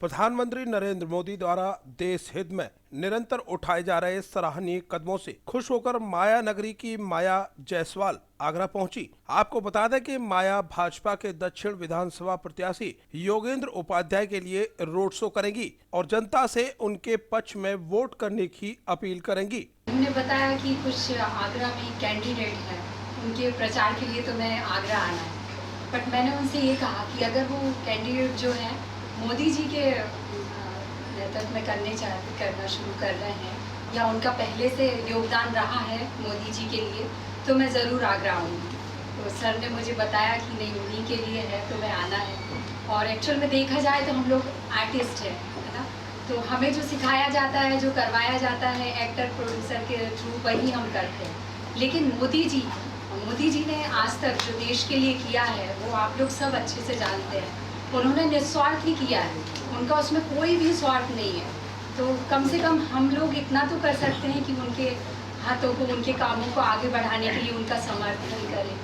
प्रधानमंत्री नरेंद्र मोदी द्वारा देश हित में निरंतर उठाए जा रहे सराहनीय कदमों से खुश होकर माया नगरी की माया जायसवाल आगरा पहुंची। आपको बता दें कि माया भाजपा के दक्षिण विधानसभा प्रत्याशी योगेंद्र उपाध्याय के लिए रोड शो करेंगी और जनता से उनके पक्ष में वोट करने की अपील करेंगी। उन्होंने बताया कि कुछ आगरा में कैंडिडेट है, उनके प्रचार के लिए तो मैं आगरा आना है, बट मैंने उनसे ये कहा कि अगर वो कैंडिडेट जो है मोदी जी के नेतृत्व में करना शुरू कर रहे हैं या उनका पहले से योगदान रहा है मोदी जी के लिए, तो मैं ज़रूर आगरा आऊँगी। तो सर ने मुझे बताया कि नहीं, उन्हीं के लिए है तो मैं आना है। और एक्चुअल में देखा जाए तो हम लोग आर्टिस्ट है ना, तो हमें जो सिखाया जाता है, जो करवाया जाता है एक्टर प्रोड्यूसर के थ्रू, वही हम करते हैं। लेकिन मोदी जी ने आज तक जो देश के लिए किया है वो आप लोग सब अच्छे से जानते हैं। उन्होंने निस्वार्थ ही किया है, उनका उसमें कोई भी स्वार्थ नहीं है। तो कम से कम हम लोग इतना तो कर सकते हैं कि उनके हाथों को, उनके कामों को आगे बढ़ाने के लिए उनका समर्थन करें।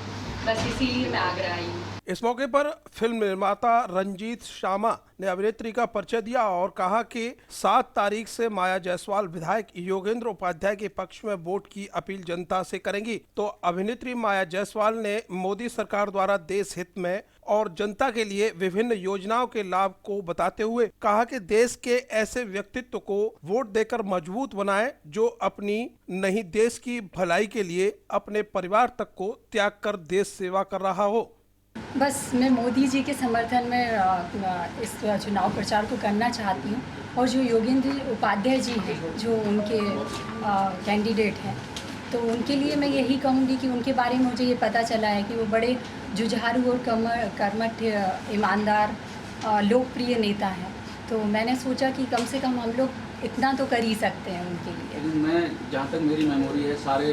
बस इसीलिए मैं आगरा आई हूँ। इस मौके पर फिल्म निर्माता रंजीत शामा ने अभिनेत्री का परिचय दिया और कहा कि 7 तारीख से माया जायसवाल विधायक योगेंद्र उपाध्याय के पक्ष में वोट की अपील जनता से करेंगी। तो अभिनेत्री माया जायसवाल ने मोदी सरकार द्वारा देश हित में और जनता के लिए विभिन्न योजनाओं के लाभ को बताते हुए कहा कि देश के ऐसे व्यक्तित्व को वोट देकर मजबूत बनाएं जो अपनी नहीं देश की भलाई के लिए अपने परिवार तक को त्याग कर देश सेवा कर रहा हो। बस मैं मोदी जी के समर्थन में इस चुनाव प्रचार को करना चाहती हूँ और जो योगेंद्र उपाध्याय जी हैं, जो उनके कैंडिडेट हैं, तो उनके लिए मैं यही कहूँगी कि उनके बारे में मुझे ये पता चला है कि वो बड़े जुझारू और कर्मठ, ईमानदार, लोकप्रिय नेता हैं। तो मैंने सोचा कि कम से कम हम लोग इतना तो कर ही सकते हैं उनके लिए। लेकिन मैं, जहाँ तक मेरी मेमोरी है, सारे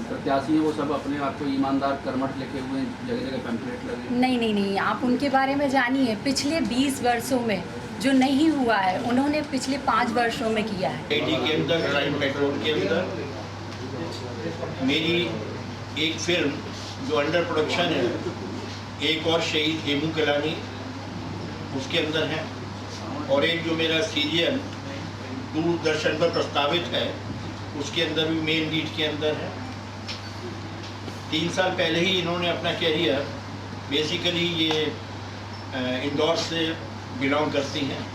प्रत्याशी हैं वो सब अपने आप को ईमानदार, कर्मठ लिखे हुए, जगह जगह पैम्फलेट लगे। नहीं, आप उनके बारे में जानिए। पिछले 20 वर्षों में जो नहीं हुआ है, उन्होंने पिछले 5 वर्षों में किया है। एडी के अंदर, क्राइम पेट्रोल के अंदर मेरी एक फिल्म जो अंडर प्रोडक्शन है, एक और शहीद हेमू कलानी उसके अंदर है, और एक जो मेरा सीरियल दूरदर्शन पर प्रस्तावित है उसके अंदर भी मेन लीड के अंदर है। 3 साल पहले ही इन्होंने अपना कैरियर, बेसिकली ये इंदौर से बिलोंग करती हैं।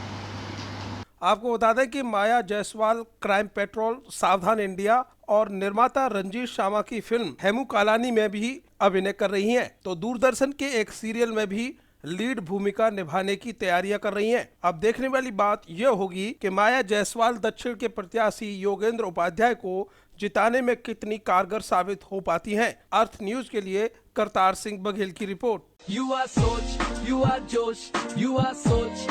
आपको बता दें कि माया जायसवाल क्राइम पेट्रोल, सावधान इंडिया और निर्माता रंजीत शामा की फिल्म हेमू कालानी में भी अभिनय कर रही हैं। तो दूरदर्शन के एक सीरियल में भी लीड भूमिका निभाने की तैयारियां कर रही हैं। अब देखने वाली बात यह होगी कि माया जायसवाल दक्षिण के प्रत्याशी योगेंद्र उपाध्याय को जिताने में कितनी कारगर साबित हो पाती हैं। अर्थ न्यूज के लिए करतार सिंह बघेल की रिपोर्ट। युवा सोच, युवा जोश, युवा सोच,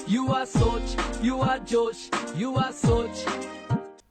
युवा सोच, युवा जोश, युवा सोच।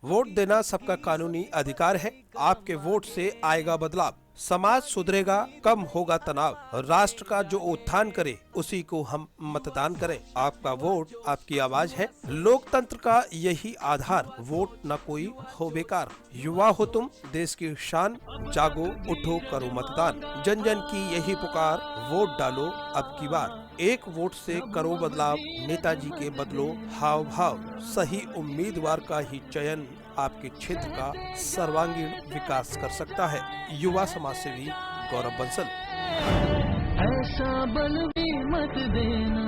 वोट देना सबका कानूनी अधिकार है। आपके वोट से आएगा बदलाव, समाज सुधरेगा, कम होगा तनाव, राष्ट्र का जो उत्थान करे उसी को हम मतदान करें। आपका वोट आपकी आवाज है, लोकतंत्र का यही आधार, वोट न कोई हो बेकार। युवा हो तुम, देश की शान, जागो उठो करो मतदान, जन जन की यही पुकार, वोट डालो अब की बार। एक वोट से करो बदलाव, नेताजी के बदलो हाव भाव, सही उम्मीदवार का ही चयन आपके क्षेत्र का सर्वांगीण विकास कर सकता है। युवा समाज सेवी गौरव बंसल। ऐसा बल भी मत देना।